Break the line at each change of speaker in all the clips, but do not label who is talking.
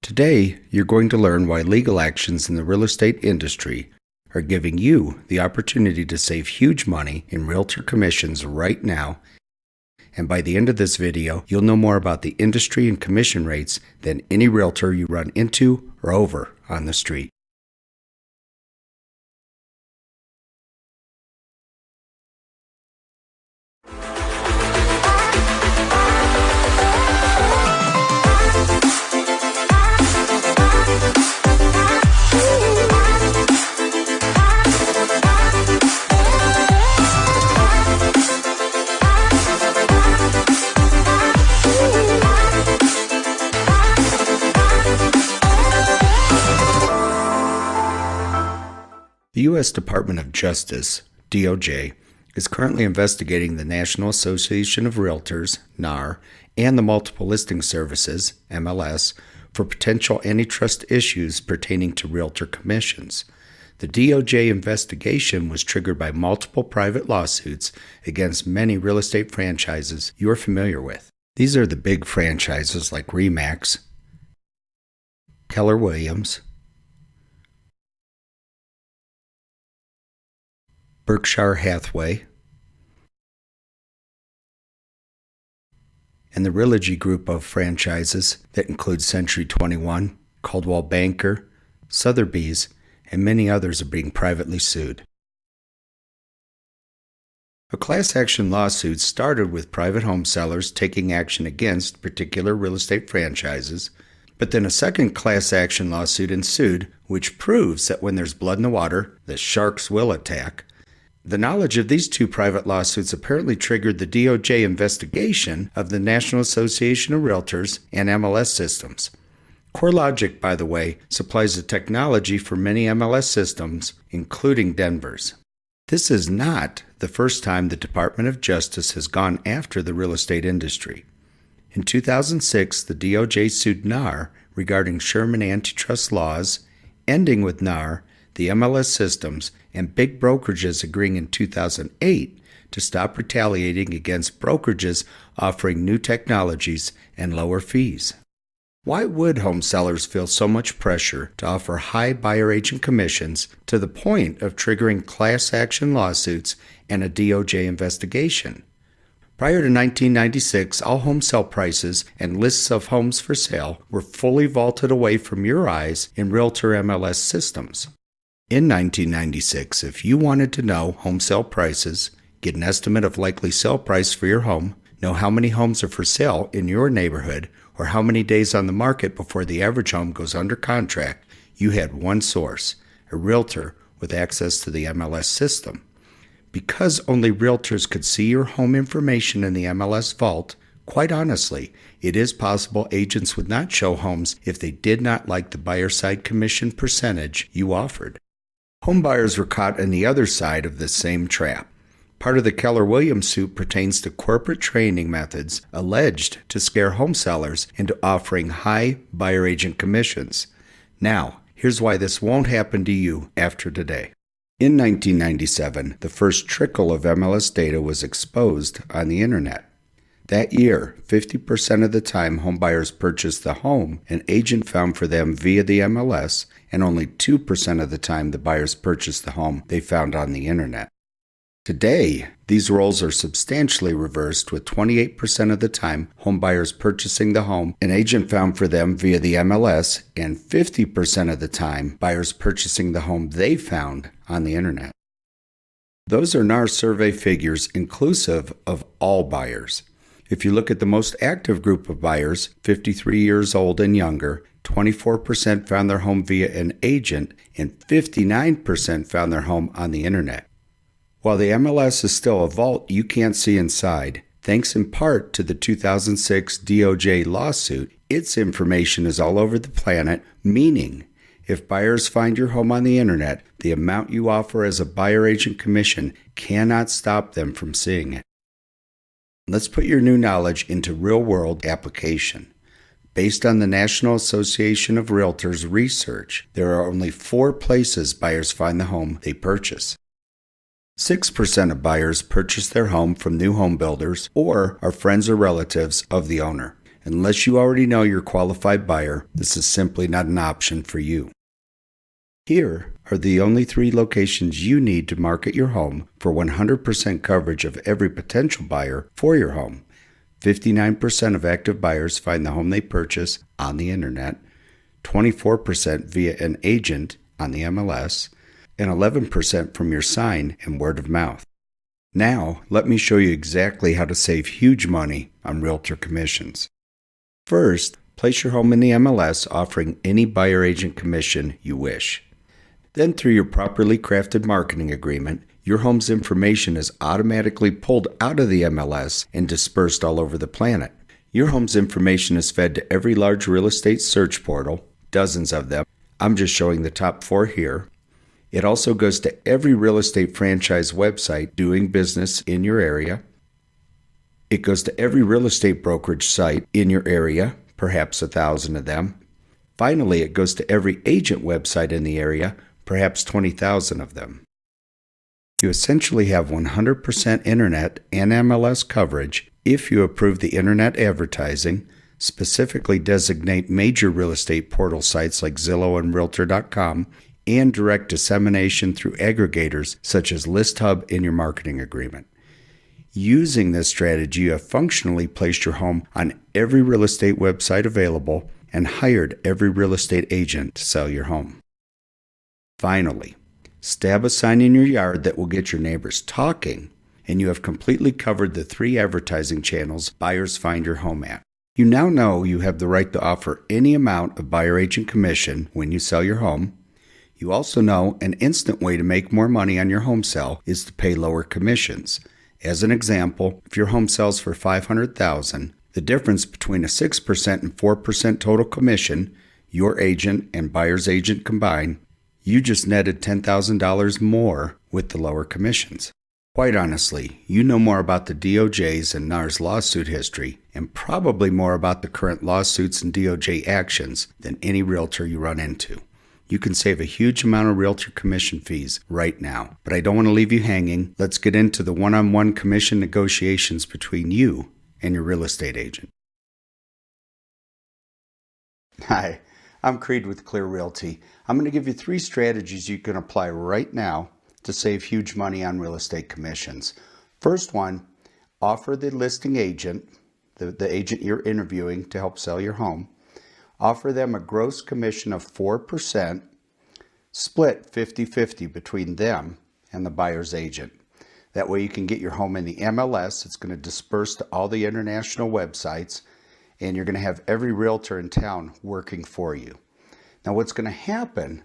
Today, you're going to learn why legal actions in the real estate industry are giving you the opportunity to save huge money in realtor commissions right now. And by the end of this video, you'll know more about the industry and commission rates than any realtor you run into or over on the street. The U.S. Department of Justice, DOJ, is currently investigating the National Association of Realtors, NAR, and the Multiple Listing Services, MLS, for potential antitrust issues pertaining to realtor commissions. The DOJ investigation was triggered by multiple private lawsuits against many real estate franchises you're familiar with. These are the big franchises like RE/MAX, Keller Williams, Berkshire Hathaway, and the Realogy group of franchises that include Century 21, Coldwell Banker, Sotheby's, and many others are being privately sued. A class action lawsuit started with private home sellers taking action against particular real estate franchises, but then a second class action lawsuit ensued, which proves that when there's blood in the water, the sharks will attack. The knowledge of these two private lawsuits apparently triggered the DOJ investigation of the National Association of Realtors and MLS systems. CoreLogic, by the way, supplies the technology for many MLS systems, including Denver's. This is not the first time the Department of Justice has gone after the real estate industry. In 2006, the DOJ sued NAR regarding Sherman antitrust laws, ending with NAR, the MLS systems, and big brokerages agreeing in 2008 to stop retaliating against brokerages offering new technologies and lower fees. Why would home sellers feel so much pressure to offer high buyer agent commissions to the point of triggering class action lawsuits and a DOJ investigation? Prior to 1996, all home sale prices and lists of homes for sale were fully vaulted away from your eyes in Realtor MLS systems. In 1996, if you wanted to know home sale prices, get an estimate of likely sale price for your home, know how many homes are for sale in your neighborhood, or how many days on the market before the average home goes under contract, you had one source, a realtor with access to the MLS system. Because only realtors could see your home information in the MLS vault, quite honestly, it is possible agents would not show homes if they did not like the buyer side commission percentage you offered. Home buyers were caught on the other side of this same trap. Part of the Keller Williams suit pertains to corporate training methods alleged to scare home sellers into offering high buyer agent commissions. Now, here's why this won't happen to you after today. In 1997, the first trickle of MLS data was exposed on the internet. That year, 50% of the time home buyers purchased the home an agent found for them via the MLS, and only 2% of the time the buyers purchased the home they found on the internet. Today, these roles are substantially reversed, with 28% of the time home buyers purchasing the home an agent found for them via the MLS, and 50% of the time buyers purchasing the home they found on the internet. Those are NAR survey figures inclusive of all buyers. If you look at the most active group of buyers, 53 years old and younger, 24% found their home via an agent and 59% found their home on the internet. While the MLS is still a vault you can't see inside, thanks in part to the 2006 DOJ lawsuit, its information is all over the planet, meaning if buyers find your home on the internet, the amount you offer as a buyer agent commission cannot stop them from seeing it. Let's put your new knowledge into real-world application. Based on the National Association of Realtors research, there are only 4 places buyers find the home they purchase. 6% of buyers purchase their home from new home builders or are friends or relatives of the owner. Unless you already know you're a qualified buyer, this is simply not an option for you. Here are the only 3 locations you need to market your home for 100% coverage of every potential buyer for your home. 59% of active buyers find the home they purchase on the internet, 24% via an agent on the MLS, and 11% from your sign and word of mouth. Now, let me show you exactly how to save huge money on realtor commissions. First, place your home in the MLS offering any buyer agent commission you wish. Then, through your properly crafted marketing agreement, your home's information is automatically pulled out of the MLS and dispersed all over the planet. Your home's information is fed to every large real estate search portal, dozens of them. I'm just showing the top 4 here. It also goes to every real estate franchise website doing business in your area. It goes to every real estate brokerage site in your area, perhaps 1,000 of them. Finally, it goes to every agent website in the area, perhaps 20,000 of them. You essentially have 100% internet and MLS coverage if you approve the internet advertising, specifically designate major real estate portal sites like Zillow and Realtor.com, and direct dissemination through aggregators such as ListHub in your marketing agreement. Using this strategy, you have functionally placed your home on every real estate website available and hired every real estate agent to sell your home. Finally, stab a sign in your yard that will get your neighbors talking, and you have completely covered the 3 advertising channels buyers find your home at. You now know you have the right to offer any amount of buyer agent commission when you sell your home. You also know an instant way to make more money on your home sale is to pay lower commissions. As an example, if your home sells for $500,000, the difference between a 6% and 4% total commission, your agent and buyer's agent combined, you just netted $10,000 more with the lower commissions. Quite honestly, you know more about the DOJ's and NAR's lawsuit history and probably more about the current lawsuits and DOJ actions than any realtor you run into. You can save a huge amount of realtor commission fees right now. But I don't want to leave you hanging. Let's get into the one-on-one commission negotiations between you and your real estate agent. Hi, I'm Creed with Clear Realty. I'm going to give you 3 strategies you can apply right now to save huge money on real estate commissions. First one, offer the listing agent, the agent you're interviewing to help sell your home, offer them a gross commission of 4%, split 50-50 between them and the buyer's agent. That way you can get your home in the MLS. It's going to disperse to all the international websites, and you're going to have every realtor in town working for you. Now what's going to happen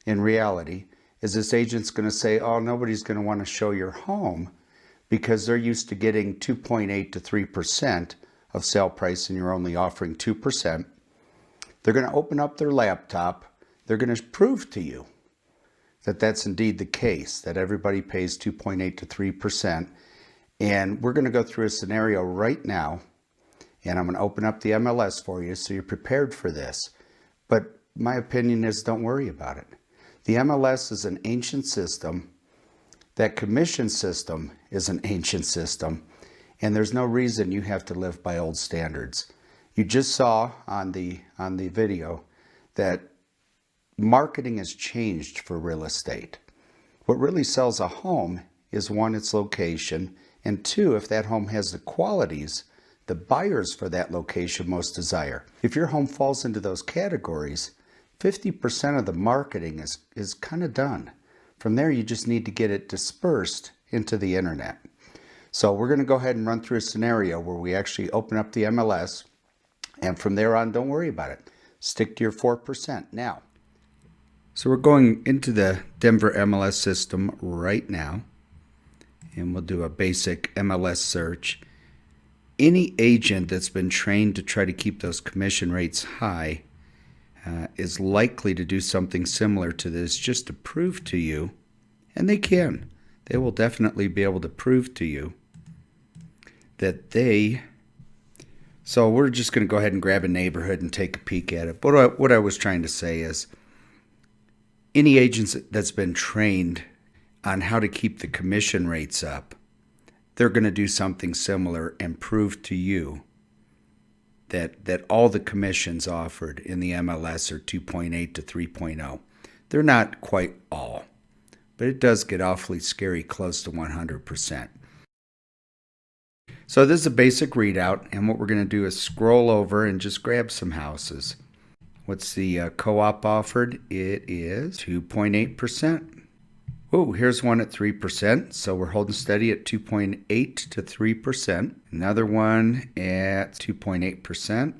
in reality is this agent's going to say, oh, nobody's going to want to show your home because they're used to getting 2.8 to 3% of sale price and you're only offering 2%. They're going to open up their laptop. They're going to prove to you that that's indeed the case, that everybody pays 2.8 to 3%. And we're going to go through a scenario right now, and I'm going to open up the MLS for you so you're prepared for this. But my opinion is don't worry about it. The MLS is an ancient system. That commission system is an ancient system, and there's no reason you have to live by old standards. You just saw on the video that marketing has changed for real estate. What really sells a home is 1, its location, and 2, if that home has the qualities the buyers for that location most desire. If your home falls into those categories, 50% of the marketing is kind of done. From there, you just need to get it dispersed into the internet. So we're going to go ahead and run through a scenario where we actually open up the MLS, and from there on, don't worry about it. Stick to your 4%. Now, so we're going into the Denver MLS system right now, and we'll do a basic MLS search. Any agent that's been trained to try to keep those commission rates high is likely to do something similar to this just to prove to you, and they can. They will definitely be able to prove to you that they... So we're just going to go ahead and grab a neighborhood and take a peek at it. But what I was trying to say is any agent that's been trained on how to keep the commission rates up, they're going to do something similar and prove to you that all the commissions offered in the MLS are 2.8 to 3.0. They're not quite all, but it does get awfully scary close to 100%. So this is a basic readout, and what we're going to do is scroll over and just grab some houses. What's the co-op offered? It is 2.8%. Oh, here's one at 3%, so we're holding steady at 2.8 to 3%. Another one at 2.8%.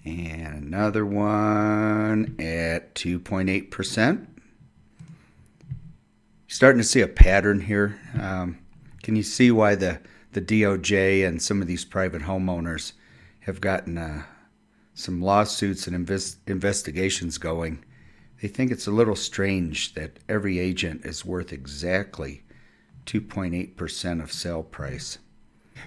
And another one at 2.8%. Starting to see a pattern here. Can you see why the DOJ and some of these private homeowners have gotten some lawsuits and investigations going? They think it's a little strange that every agent is worth exactly 2.8% of sale price.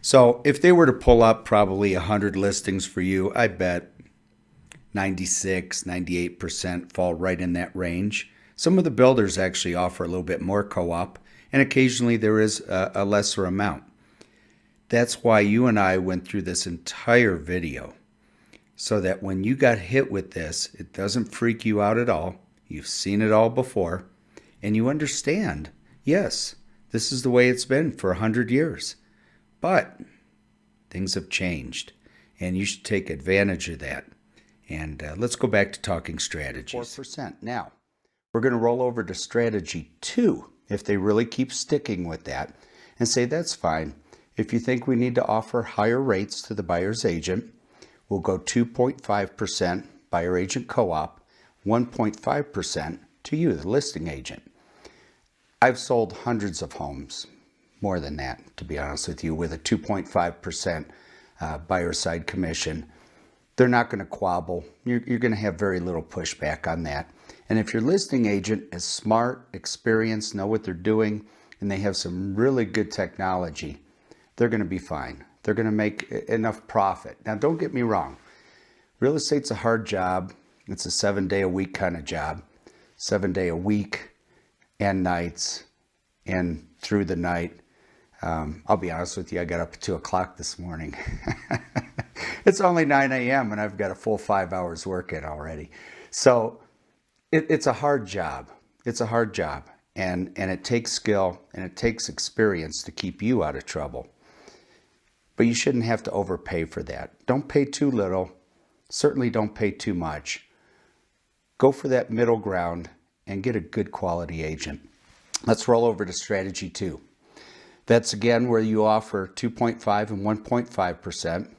So if they were to pull up probably 100 listings for you, I bet 96, 98% fall right in that range. Some of the builders actually offer a little bit more co-op, and occasionally there is a lesser amount. That's why you and I went through this entire video, so that when you got hit with this, it doesn't freak you out at all. You've seen it all before, and you understand, yes, this is the way it's been for 100 years. But things have changed, and you should take advantage of that. And let's go back to talking strategies. 4%. Now, we're going to roll over to strategy 2, if they really keep sticking with that, and say that's fine. If you think we need to offer higher rates to the buyer's agent, we'll go 2.5% buyer agent co-op, 1.5% to you, the listing agent. I've sold hundreds of homes, more than that, to be honest with you, with a 2.5% buyer side commission. They're not going to quabble. You're going to have very little pushback on that. And if your listing agent is smart, experienced, know what they're doing, and they have some really good technology, they're going to be fine. They're going to make enough profit. Now, don't get me wrong. Real estate's a hard job. It's a 7-day-a-week kind of job. 7-day-a-week and nights and through the night. I'll be honest with you, I got up at 2 o'clock this morning. It's only 9 a.m. and I've got a full 5 hours work in already. So it's a hard job. It's a hard job. And it takes skill and it takes experience to keep you out of trouble. But you shouldn't have to overpay for that. Don't pay too little. Certainly don't pay too much. Go for that middle ground and get a good quality agent. Let's roll over to strategy 2. That's again where you offer 2.5 and 1.5%.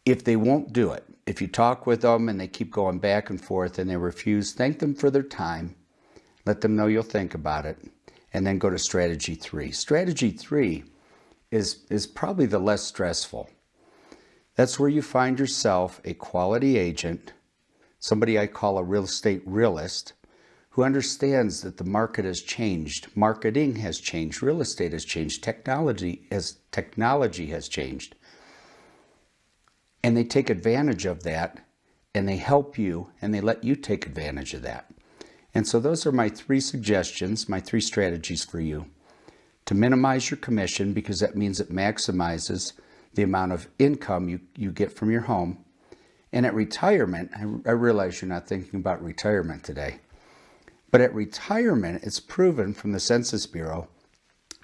If they won't do it, if you talk with them and they keep going back and forth and they refuse, thank them for their time. Let them know you'll think about it. And then go to strategy 3. Strategy 3 is probably the less stressful. That's where you find yourself a quality agent, somebody I call a real estate realist, who understands that the market has changed, marketing has changed, real estate has changed, technology has changed. And they take advantage of that, and they help you, and they let you take advantage of that. And so those are my 3 suggestions, my 3 strategies for you. To minimize your commission, because that means it maximizes the amount of income you get from your home. And at retirement, I realize you're not thinking about retirement today, but at retirement, it's proven from the Census Bureau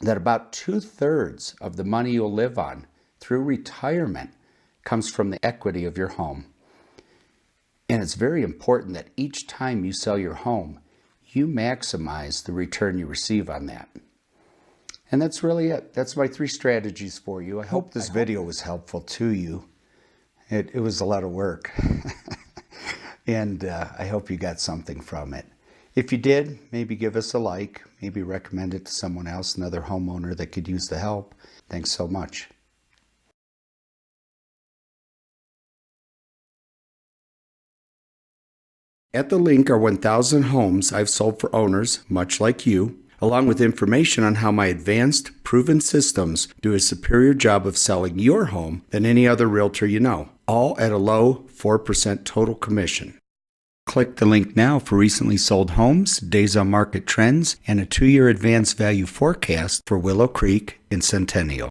that about 2/3 of the money you'll live on through retirement comes from the equity of your home. And it's very important that each time you sell your home, you maximize the return you receive on that. And that's really it. That's my 3 strategies for you. I hope this video was helpful to you. It was a lot of work. And I hope you got something from it. If you did, maybe give us a like. Maybe recommend it to someone else, another homeowner that could use the help. Thanks so much. At the link are 1,000 homes I've sold for owners, much like you, along with information on how my advanced, proven systems do a superior job of selling your home than any other realtor you know, all at a low 4% total commission. Click the link now for recently sold homes, days on market trends, and a 2-year advanced value forecast for Willow Creek and Centennial.